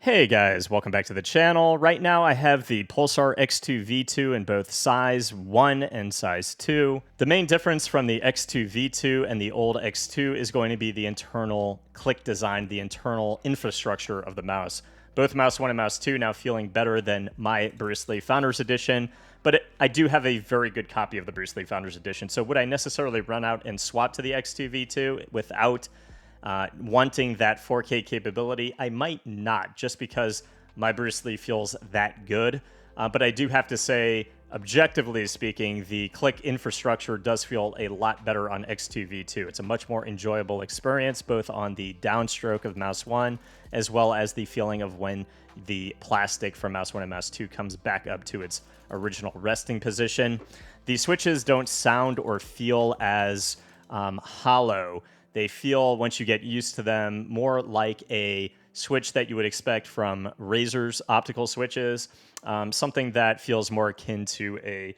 Hey guys, welcome back to the channel. Right now I have the Pulsar X2V2 in both size 1 and size 2. The main difference from the X2V2 and the old X2 is going to be the internal click design, the internal infrastructure of the mouse. Both Mouse 1 and Mouse 2 now feeling better than my Bruce Lee Founders Edition, but I do have a very good copy of the Bruce Lee Founders Edition, so would I necessarily run out and swap to the X2V2 without wanting that 4K capability? I might not, just because my Bruce Lee feels that good. But I do have to say, objectively speaking, the click infrastructure does feel a lot better on X2V2. It's a much more enjoyable experience, both on the downstroke of Mouse 1, as well as the feeling of when the plastic from Mouse 1 and Mouse 2 comes back up to its original resting position. The switches don't sound or feel as hollow. They feel, once you get used to them, more like a switch that you would expect from Razer's optical switches, something that feels more akin to a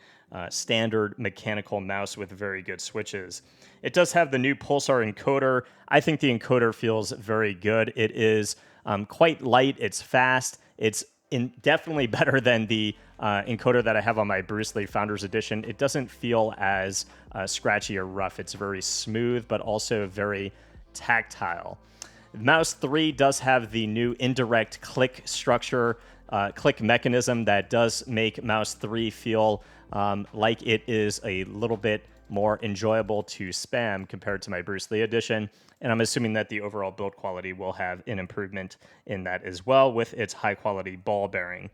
standard mechanical mouse with very good switches. It does have the new Pulsar encoder. I think the encoder feels very good. It is quite light, it's fast, it's definitely better than the encoder that I have on my Bruce Lee Founders Edition. It doesn't feel as scratchy or rough. It's very smooth, but also very tactile. Mouse 3 does have the new indirect click structure, click mechanism that does make Mouse 3 feel like it is a little bit more enjoyable to spam compared to my Bruce Lee Edition. And I'm assuming that the overall build quality will have an improvement in that as well with its high quality ball bearing.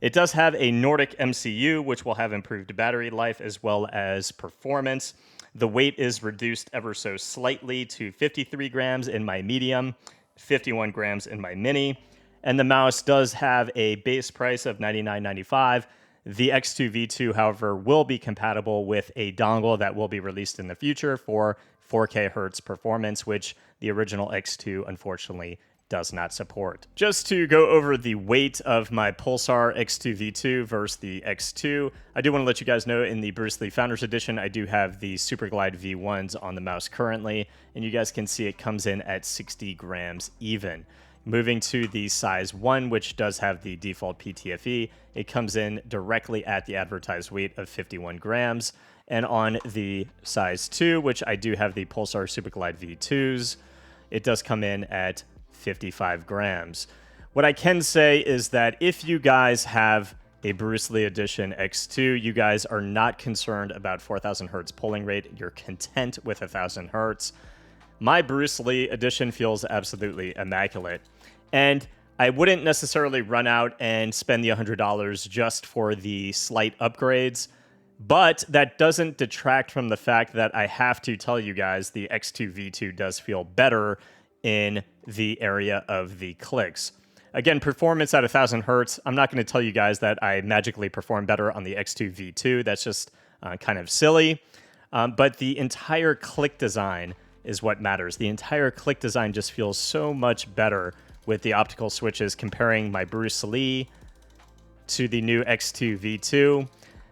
It does have a Nordic MCU, which will have improved battery life as well as performance. The weight is reduced ever so slightly to 53 grams in my medium, 51 grams in my mini. And the mouse does have a base price of $99.95. The X2V2, however, will be compatible with a dongle that will be released in the future for 4K Hertz performance, which the original X2 unfortunately does not support. Just to go over the weight of my Pulsar X2V2 versus the X2, I do want to let you guys know in the Bruce Lee Founders Edition, I do have the Superglide V1s on the mouse currently, and you guys can see it comes in at 60 grams even. Moving to the size 1, which does have the default PTFE, it comes in directly at the advertised weight of 51 grams. And on the size 2, which I do have the Pulsar Superglide V2s, it does come in at 55 grams. What I can say is that if you guys have a Bruce Lee Edition X2, you guys are not concerned about 4,000 hertz polling rate. You're content with 1,000 hertz. My Bruce Lee Edition feels absolutely immaculate. And I wouldn't necessarily run out and spend the $100 just for the slight upgrades, but that doesn't detract from the fact that I have to tell you guys the X2V2 does feel better in the area of the clicks. Again, performance at 1,000 hertz, I'm not going to tell you guys that I magically perform better on the X2V2. That's just kind of silly. But the entire click design is what matters. The entire click design just feels so much better with the optical switches comparing my Bruce Lee to the new X2V2.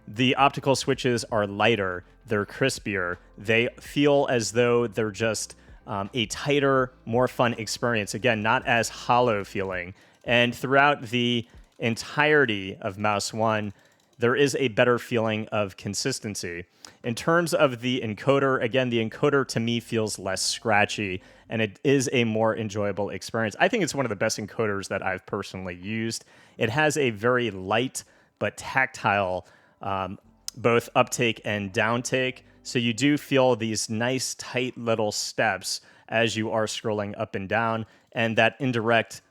The optical switches are lighter, they're crispier, they feel as though they're just a tighter, more fun experience. Again, not as hollow feeling. And throughout the entirety of Mouse 1, there is a better feeling of consistency. In terms of the encoder, again, the encoder to me feels less scratchy, and it is a more enjoyable experience. I think it's one of the best encoders that I've personally used. It has a very light but tactile both uptake and downtake, so you do feel these nice, tight little steps as you are scrolling up and down, and that indirect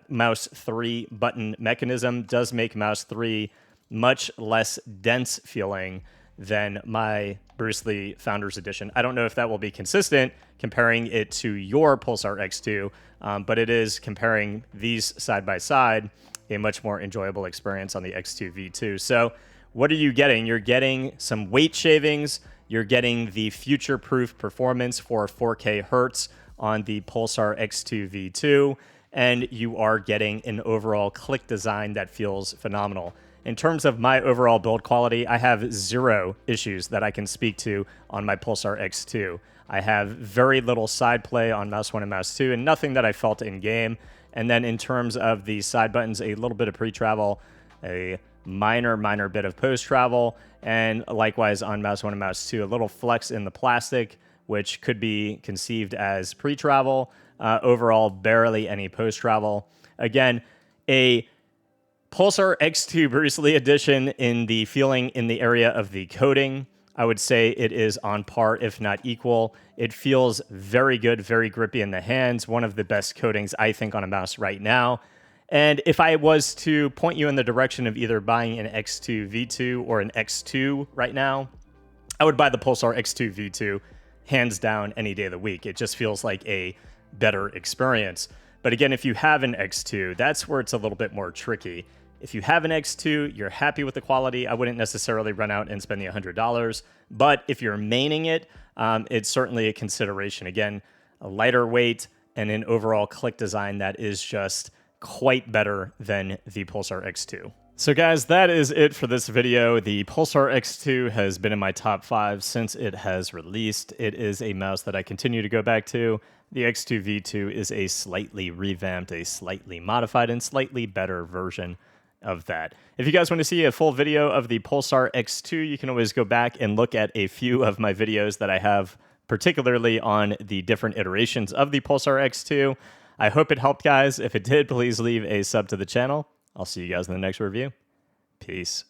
Mouse 3 button mechanism does make Mouse 3 much less dense feeling than my Bruce Lee Founders Edition. I don't know if that will be consistent comparing it to your Pulsar X2, but it is, comparing these side by side, a much more enjoyable experience on the X2V2. So what are you getting? You're getting some weight shavings, you're getting the future-proof performance for 4K Hertz on the Pulsar X2V2, and you are getting an overall click design that feels phenomenal. In terms of my overall build quality, I have zero issues that I can speak to on my Pulsar X2. I have very little side play on Mouse 1 and Mouse 2, and nothing that I felt in game. And then in terms of the side buttons, a little bit of pre-travel, a minor bit of post-travel, and likewise on mouse 1 and mouse 2, a little flex in the plastic, which could be conceived as pre-travel. Overall, barely any post-travel. Again, a Pulsar X2 Bruce Lee edition in the feeling in the area of the coating. I would say it is on par, if not equal. It feels very good, very grippy in the hands. One of the best coatings, I think, on a mouse right now. And if I was to point you in the direction of either buying an X2V2 or an X2 right now, I would buy the Pulsar X2V2 hands down any day of the week. It just feels like a better experience. But again, if you have an X2, that's where it's a little bit more tricky. If you have an X2, you're happy with the quality, I wouldn't necessarily run out and spend the $100. But if you're maining it, it's certainly a consideration. Again, a lighter weight and an overall click design that is just quite better than the Pulsar X2. So guys, that is it for this video. The Pulsar X2 has been in my top 5 since it has released. It is a mouse that I continue to go back to. The X2V2 is a slightly revamped, a slightly modified, and slightly better version of that. If you guys want to see a full video of the Pulsar X2, you can always go back and look at a few of my videos that I have, particularly on the different iterations of the Pulsar X2. I hope it helped, guys. If it did, please leave a sub to the channel. I'll see you guys in the next review. Peace.